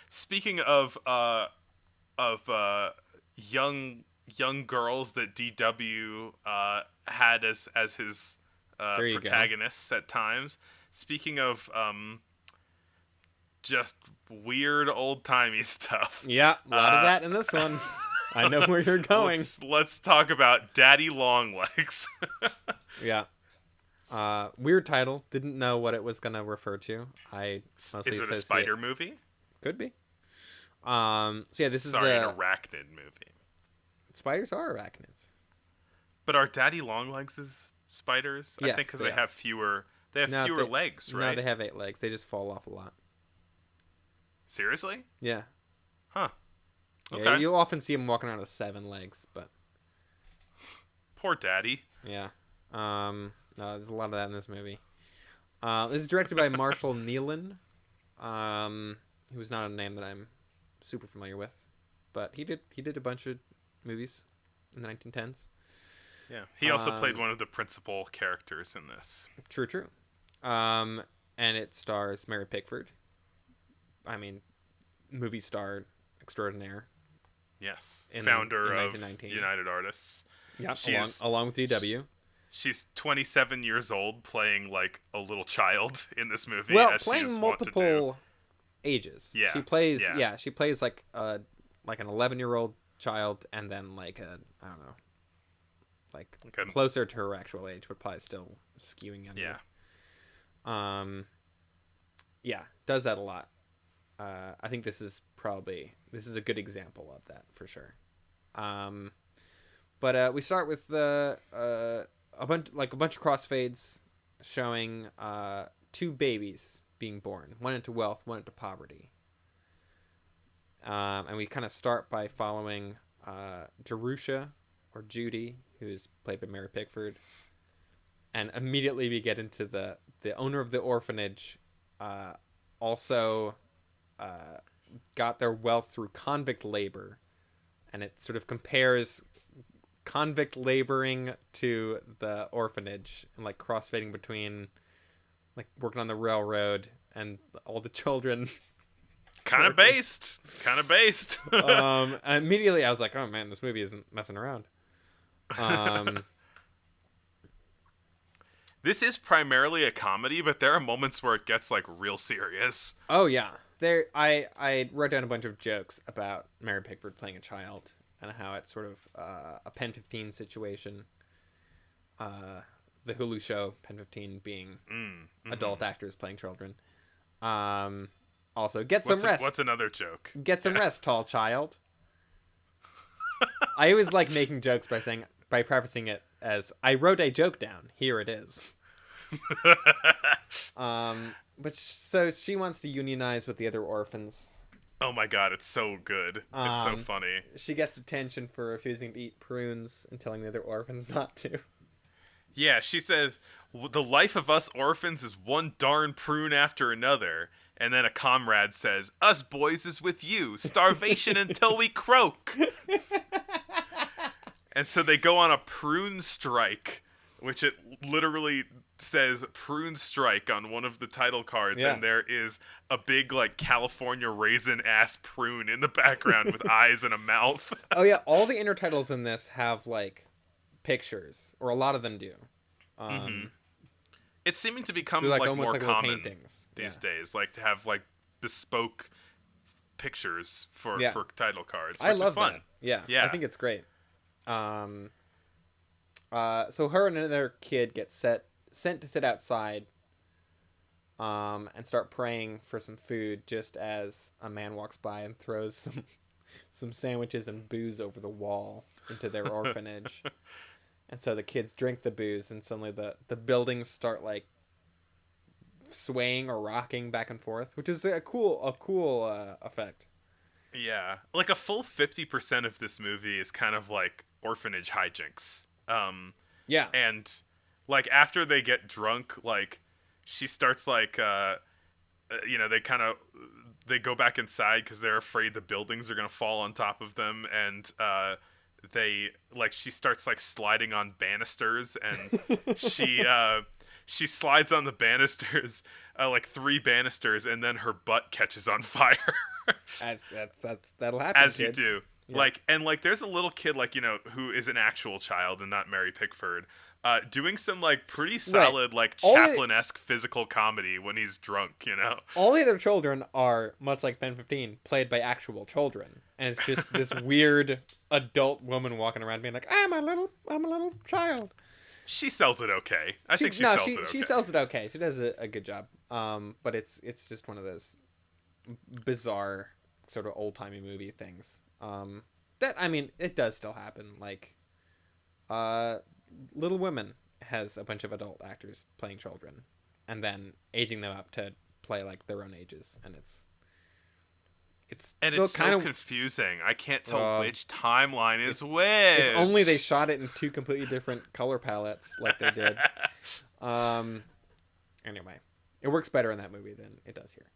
Speaking of young girls that DW had as his There you go. protagonists at times. Speaking of just weird old timey stuff. Yeah, a lot of Uh, that in this one. I know where you're going. let's talk about Daddy Longlegs. Yeah. Weird title. Didn't know what it was gonna refer to. I mostly Is it a associate. spider movie? Could be. So yeah, this is Sorry, an arachnid movie. spiders are arachnids. But are Daddy Longlegs spiders? I think Yes, because they they are. have fewer. They have No, fewer legs, no, right? they have 8 legs. They just fall off a lot. Seriously? Yeah. Huh. Yeah, Okay. you'll often see them walking around with 7 legs, but Poor Daddy. yeah. No, there's a lot of that in this movie. This is directed by Marshall Nealon, who's not a name that I'm super familiar with, but he did a bunch of movies in the 1910s. Yeah. He also played Um, one of the principal characters in this. True, true. And it stars Mary Pickford. I mean, movie star extraordinaire. Yes. In Founder in of 1919. United Artists. Yeah, She's along with DW. she's 27 years old, playing like a little child in this movie. Well, as she is playing wont to do. multiple ages. Yeah, She plays yeah. she plays like an 11-year-old child, and then like a, I don't know, like Okay. closer to her actual age, but probably still skewing younger. Yeah. Yeah, does that a lot. I think this is a good example of that for sure. But we start with a bunch of crossfades showing two babies being born, one into wealth, one into poverty. And we kind of start by following Jerusha, or Judy, who is played by Mary Pickford, and immediately we get into the owner of the orphanage. Also got their wealth through convict labor, and it sort of compares convict laboring to the orphanage, and like crossfading between like working on the railroad and all the children. Kind of based. Kind of based. And immediately I was like, oh man, this movie isn't messing around. um This is primarily a comedy, but there are moments where it gets like real serious. oh yeah, there I wrote down a bunch of jokes about Mary Pickford playing a child, and how it's sort of a Pen 15 situation. The Hulu show Pen 15 being adult actors playing children. Also, get some rest. What's another joke? Get some rest, tall child. I always like making jokes by prefacing it as, I wrote a joke down. Here it is. So she wants to unionize with the other orphans. Oh my god, it's so good. It's so Um, funny. She gets detention for refusing to eat prunes and telling the other orphans not to. Yeah, she said, the life of us orphans is one darn prune after another. And then a comrade says, us boys is with you. Starvation until we croak. And so they go on a prune strike, which it literally says prune strike on one of the title cards. Yeah. And there is a big, like, California raisin ass prune in the background with eyes and a mouth. Oh yeah, all the intertitles in this have like pictures, or a lot of them do. It's seeming to become They're, like almost more like little common paintings these days, like to have like bespoke pictures for title cards, which I love is fun. that. Yeah, Yeah. I think it's great. So her and another kid get sent to sit outside, and start praying for some food, just as a man walks by and throws some sandwiches and booze over the wall into their orphanage. And so the kids drink the booze, and suddenly the buildings start like swaying or rocking back and forth, which is a cool effect. Yeah, like a full 50% of this movie is kind of like orphanage hijinks. Yeah. And like after they get drunk, like she starts like they go back inside because they're afraid the buildings are gonna fall on top of them, and she starts like sliding on banisters, and she slides on the banisters, like 3 banisters, and then her butt catches on fire. As that'll happen. As kids. you do. Yeah. Like, and like there's a little kid, like, who is an actual child and not Mary Pickford, doing some like pretty solid like All the- Chaplin-esque physical comedy when he's drunk. All the other children are, much like Ben 15, played by actual children, and it's just this weird adult woman walking around being like, I'm a little child. She sells it okay. I think she sells it okay. She sells it okay. She does a good job. But it's just one of those bizarre sort of old timey movie things. That, I mean, it does still happen. Like, Little Women has a bunch of adult actors playing children, and then aging them up to play like their own ages, and it's still it's kind so of confusing. I can't tell which timeline is which. If only they shot it in two completely different color palettes like they did. Anyway, it works better in that movie than it does here.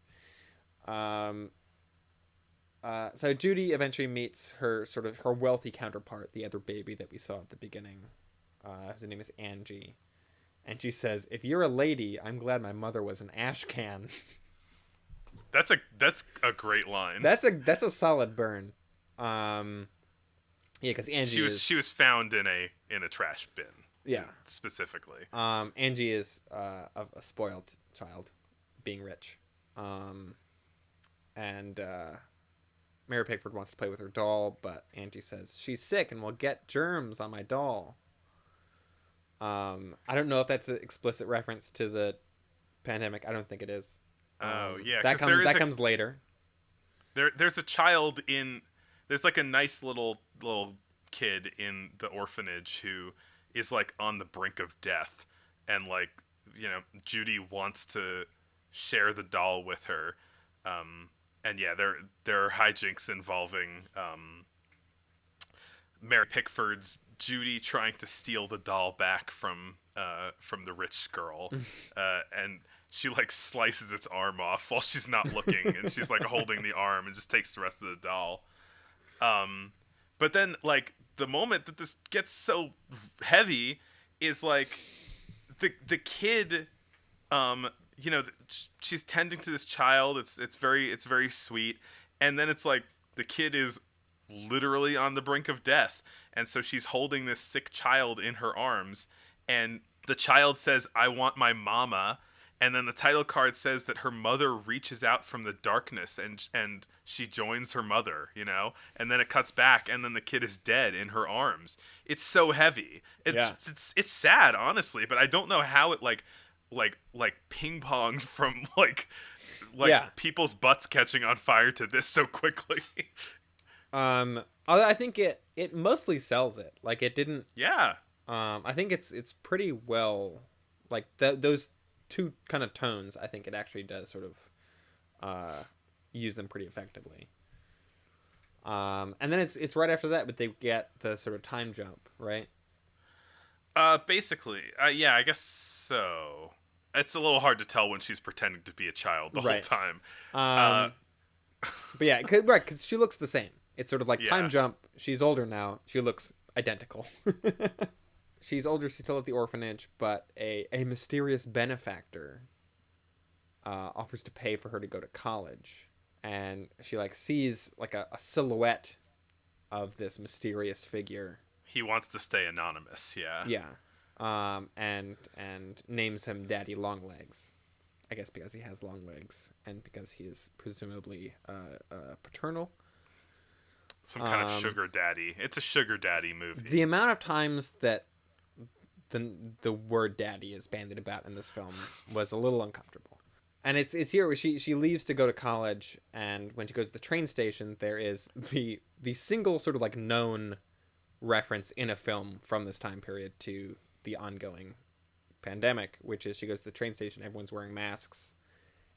So Judy eventually meets her wealthy counterpart, the other baby that we saw at the beginning. His name is Angie, and she says, "If you're a lady, I'm glad my mother was an ash can." That's a great line. That's a solid burn. Yeah, because Angie she was found in a trash bin. Yeah, specifically. Angie is a spoiled child, being rich, and Mary Pickford wants to play with her doll, but Angie says she's sick and will get germs on my doll. I don't know if that's an explicit reference to the pandemic. I don't think it is. Oh yeah, that comes later. There's a child there's like a nice little kid in the orphanage who is like on the brink of death, and like Judy wants to share the doll with her, and yeah, there are hijinks involving Mary Pickford's Judy trying to steal the doll back from the rich girl, and she like slices its arm off while she's not looking, and she's like holding the arm and just takes the rest of the doll. But then like the moment that this gets so heavy is like the kid, she's tending to this child. It's very sweet, and then it's like the kid is literally on the brink of death, and so she's holding this sick child in her arms, and the child says, "I want my mama." And then the title card says that her mother reaches out from the darkness and she joins her mother, and then it cuts back and then the kid is dead in her arms. It's so heavy. It's sad, honestly, but I don't know how it like ping ponged from like people's butts catching on fire to this so quickly. I think it mostly sells it. Like it didn't. Yeah. I think it's pretty well, like those two kind of tones. I think it actually does sort of use them pretty effectively. And then it's right after that, but they get the sort of time jump, right? Basically, yeah, I guess so. It's a little hard to tell when she's pretending to be a child the whole time. But yeah, right, because she looks the same. It's sort of like time Yeah. jump. She's older now. She looks identical. She's older. She's still at the orphanage, but a mysterious benefactor offers to pay for her to go to college, and she like sees like a silhouette of this mysterious figure. He wants to stay anonymous. Yeah. Yeah. And names him Daddy Longlegs. I guess because he has long legs and because he is presumably paternal. Some kind of sugar daddy. It's a sugar daddy movie. The amount of times that the word daddy is bandied about in this film was a little uncomfortable. And it's here where she leaves to go to college, and when she goes to the train station, there is the single sort of like known reference in a film from this time period to the ongoing pandemic, which is she goes to the train station, everyone's wearing masks,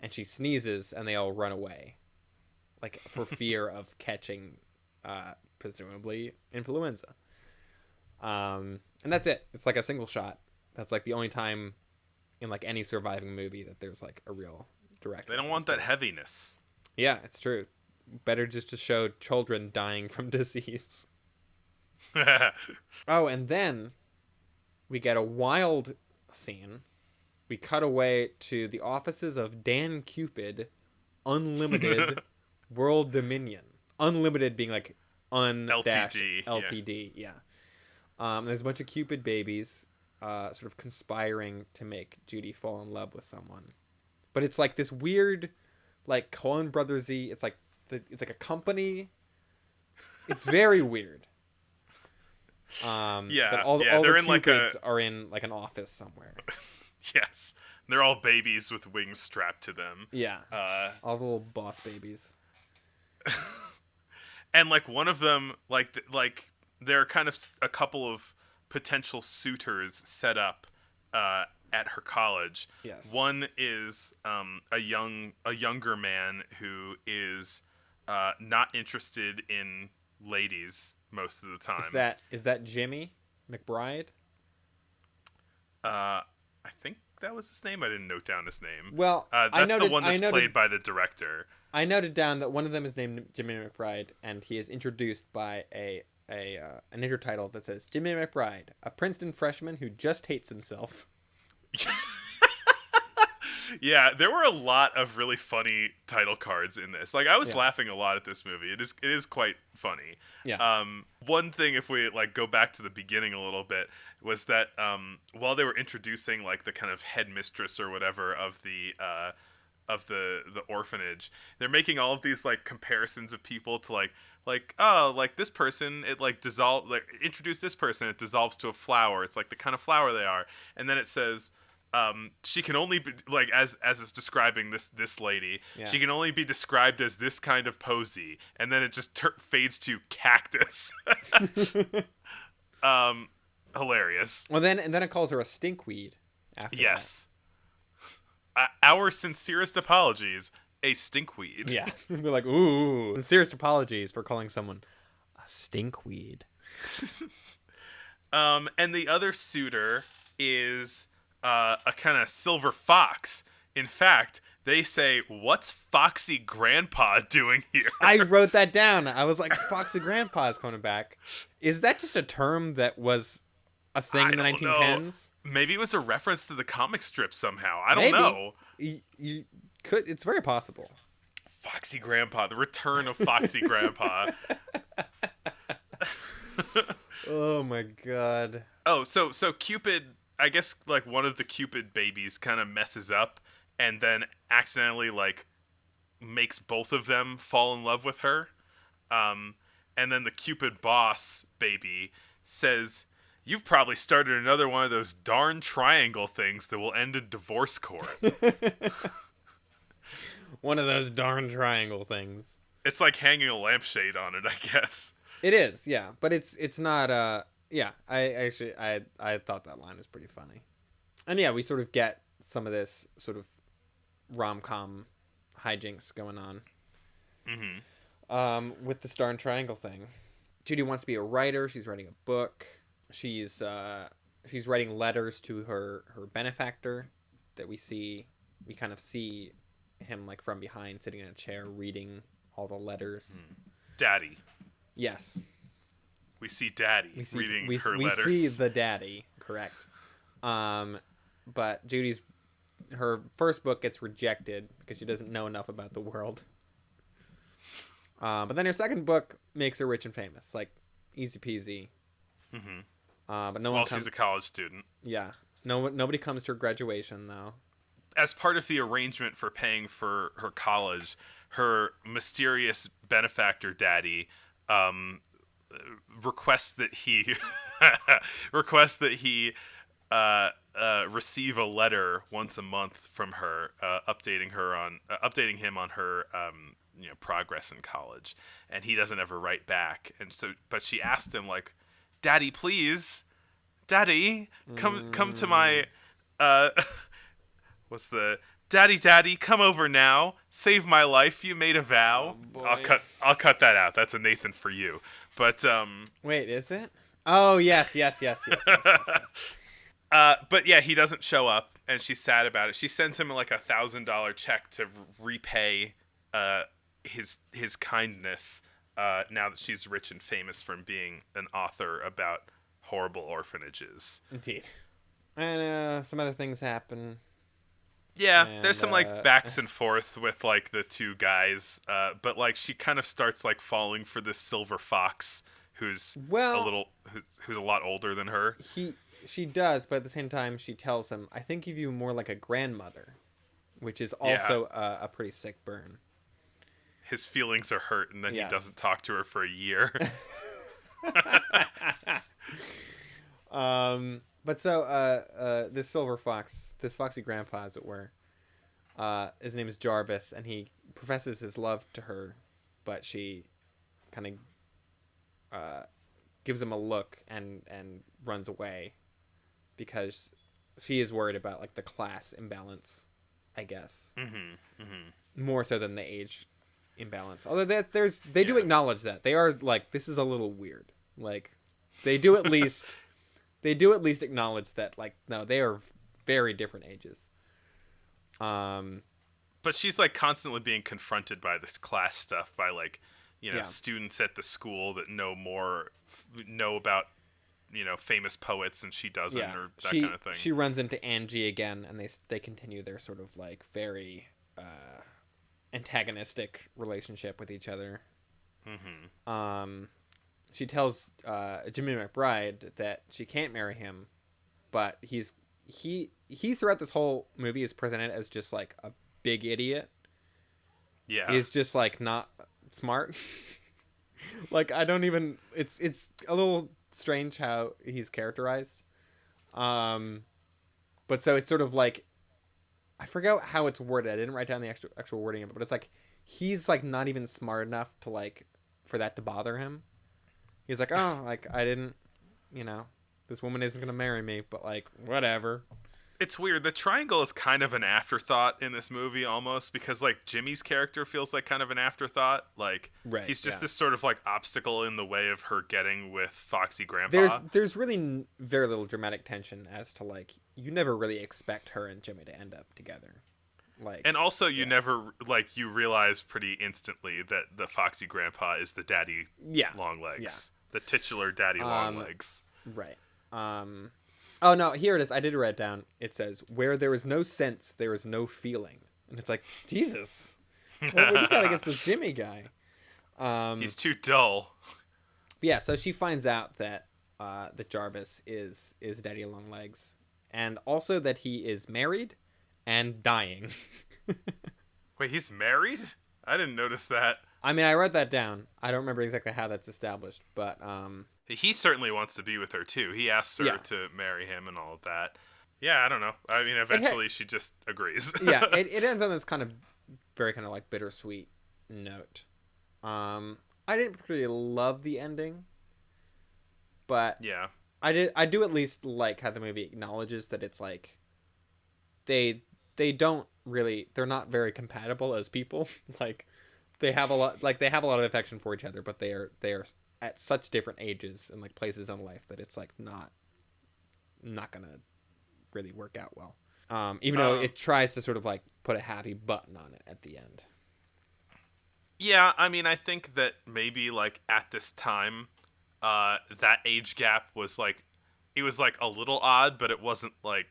and she sneezes and they all run away, like for fear of catching presumably influenza. And that's it. It's like a single shot. That's like the only time in like any surviving movie that there's like a real direct. They don't want that heaviness. Yeah, it's true. Better just to show children dying from disease. Oh, and then we get a wild scene. We cut away to the offices of Dan Cupid, Unlimited World Dominion. Unlimited being like LTD, yeah. LTD. Yeah. There's a bunch of Cupid babies, sort of conspiring to make Judy fall in love with someone, but it's like this weird, like Coen Brothersy. It's like a company. It's very weird. But all they're the in like Cupids are in like an office somewhere. Yes, they're all babies with wings strapped to them. Yeah, all the little boss babies. And like one of them, like there are kind of a couple of potential suitors set up at her college. Yes. One is a younger man who is not interested in ladies most of the time. Is that Jimmy McBride? I think that was his name. I didn't note down his name. Well, that's the one that's played by the director. I noted down that one of them is named Jimmy McBride, and he is introduced by an intertitle that says Jimmy McBride, a Princeton freshman who just hates himself. Yeah, there were a lot of really funny title cards in this. Like I was laughing a lot at this movie. It is quite funny. Yeah. One thing, if we like go back to the beginning a little bit, was that while they were introducing like the kind of headmistress or whatever of the orphanage, they're making all of these like comparisons of people to like this person, it like dissolve, like introduce this person, it dissolves to a flower. It's like the kind of flower they are, and then it says. She can only be like as it's describing this lady. Yeah. She can only be described as this kind of posy, and then it just fades to cactus. Hilarious. Well, then it calls her a stinkweed. After yes. Our sincerest apologies, a stinkweed. Yeah, they're like, ooh, sincerest apologies for calling someone a stinkweed. And the other suitor is. A kind of silver fox. In fact, they say, "What's Foxy Grandpa doing here?" I wrote that down. I was like, "Foxy Grandpa's coming back." Is that just a term that was a thing in the 1910s? Know. Maybe it was a reference to the comic strip somehow. I don't know. You could. It's very possible. Foxy Grandpa, the return of Foxy Grandpa. Oh my god. Oh, so Cupid. I guess like one of the Cupid babies kind of messes up and then accidentally like makes both of them fall in love with her. And then the Cupid boss baby says, "You've probably started another one of those darn triangle things that will end in divorce court." One of those darn triangle things. It's like hanging a lampshade on it, I guess. It is, yeah, but it's not yeah, I thought that line was pretty funny. And yeah, we sort of get some of this sort of rom-com hijinks going on. Mm-hmm. With the Star and Triangle thing. Judy wants to be a writer. She's writing a book. She's writing letters to her benefactor that we kind of see him like from behind sitting in a chair reading all the letters. Daddy. Yes. We see Daddy reading her letters. We see the daddy, correct. But her first book gets rejected because she doesn't know enough about the world. But then her second book makes her rich and famous, like easy peasy. Mm-hmm. But no one she's a college student. Yeah. Nobody comes to her graduation though. As part of the arrangement for paying for her college, her mysterious benefactor daddy requests that he receive a letter once a month from her, updating him on her progress in college, and he doesn't ever write back. And so, but she asked him like, "Daddy, please, Daddy, come to my what's the Daddy, come over now. Save my life. You made a vow." Oh, I'll cut that out. That's a Nathan for you. But wait, is it? Oh, yes. But yeah, he doesn't show up, and she's sad about it. She sends him like $1,000 check to repay his kindness. Now that she's rich and famous from being an author about horrible orphanages. Indeed. And some other things happen. Yeah, there's And some like backs and forth with like the two guys, but like she kind of starts like falling for this silver fox who's well, who's a lot older than her. he she does, but at the same time, she tells him, "I think of you more like a grandmother," which is Yeah, also a pretty sick burn. his feelings are hurt, and then he Yes. doesn't talk to her for a year. But so this silver fox, this foxy grandpa, as it were, his name is Jarvis, and he professes his love to her, but she kind of gives him a look and runs away because she is worried about like the class imbalance, I guess, more so than the age imbalance. Although they do Yeah. acknowledge that they are like, this is a little weird. Like they do at least acknowledge that, like, no, they are very different ages. But she's like constantly being confronted by this class stuff by like, you know, Yeah. students at the school that know about, you know, famous poets and she doesn't, Yeah, or that she kind of thing. she runs into Angie again, and they continue their sort of like very antagonistic relationship with each other. She tells Jimmy McBride that she can't marry him, but he throughout this whole movie is presented as just like a big idiot. Yeah. He's just like not smart. Like I don't even. It's a little strange how he's characterized. But so it's sort of like, I forget how it's worded. I didn't write down the actual wording of it, but it's like he's like not even smart enough to like for that to bother him. He's like, oh, like I didn't, you know, this woman isn't gonna marry me, but like whatever. It's weird. The triangle is kind of an afterthought in this movie almost, because like Jimmy's character feels like kind of an afterthought. Like Right, he's just yeah. this sort of like obstacle in the way of her getting with Foxy Grandpa. There's really very little dramatic tension as to like you never really expect her and Jimmy to end up together. Like And also you never like you realize pretty instantly that the Foxy Grandpa is the daddy yeah, Longlegs. The titular daddy Longlegs. right. Oh no, here it is. I did write it down. It says, "Where there is no sense, there is no feeling," and it's like Jesus. What do you got against this Jimmy guy? He's too dull. Yeah, so she finds out that that Jarvis is Daddy Longlegs, and also that he is married and dying. Wait, he's married? I didn't notice that. I mean, I wrote that down. I don't remember exactly how that's established, but He certainly wants to be with her too. He asks her Yeah. to marry him and all of that. Yeah, I don't know. I mean, eventually she just agrees. yeah, it ends on this kind of very kind of like bittersweet note. I didn't particularly love the ending, but Yeah. I do at least like how the movie acknowledges that it's like they don't really, they're not very compatible as people. Like they have a lot of affection for each other, but they are at such different ages and like places in life that it's like not gonna really work out well. Even though it tries to sort of like put a happy button on it at the end. Yeah, I mean, I think that maybe like at this time, that age gap was like, it was like a little odd, but it wasn't like,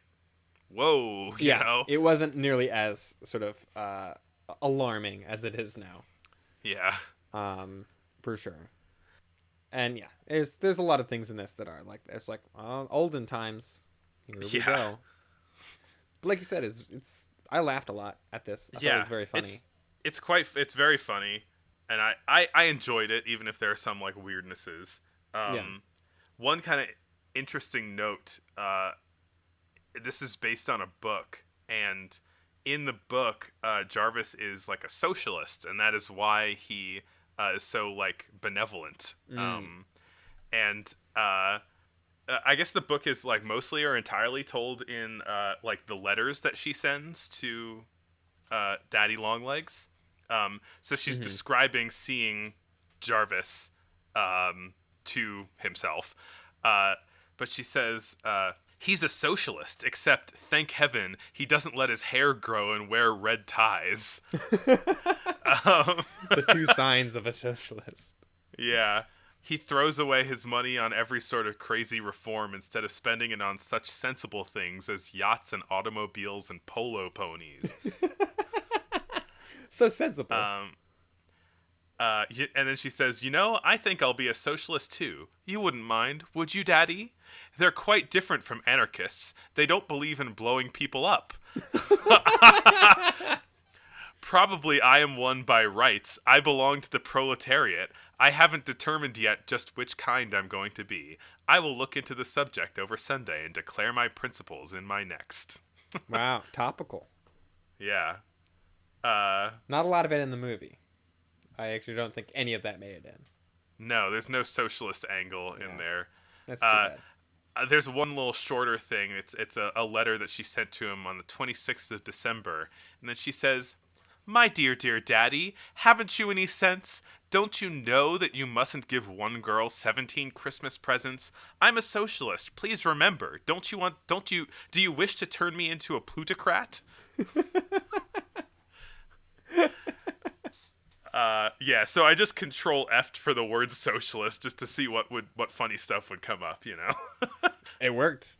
whoa, you know? It wasn't nearly as sort of alarming as it is now. Yeah. For sure. And yeah, there's a lot of things in this that are like, it's like olden times. Here we Yeah. go. But like you said, it's I laughed a lot at this. I thought it was very funny. It's very funny, and I enjoyed it, even if there are some like weirdnesses. One kind of interesting note, this is based on a book, and in the book, Jarvis is like a socialist, and that is why he is so like benevolent. I guess the book is like mostly or entirely told in like the letters that she sends to Daddy Longlegs. So she's describing seeing Jarvis to himself, but she says he's a socialist, except thank heaven he doesn't let his hair grow and wear red ties. The two signs of a socialist. Yeah. He throws away his money on every sort of crazy reform instead of spending it on such sensible things as yachts and automobiles and polo ponies. So sensible. And then she says, I think I'll be a socialist too. You wouldn't mind, would you, Daddy? They're quite different from anarchists. They don't believe in blowing people up. Probably I am one by rights. I belong to the proletariat. I haven't determined yet just which kind I'm going to be. I will look into the subject over Sunday and declare my principles in my next. Wow, topical. Yeah. Not a lot of it in the movie. I actually don't think any of that made it in. No, there's no socialist angle in there. That's too bad. There's one little shorter thing. It's a letter that she sent to him on the 26th of December. And then she says, "My dear, dear Daddy, haven't you any sense? Don't you know that you mustn't give one girl 17 Christmas presents? I'm a socialist. Please remember. Do you wish to turn me into a plutocrat?" Yeah, so I just control F'd for the word socialist just to see what funny stuff would come up, It worked.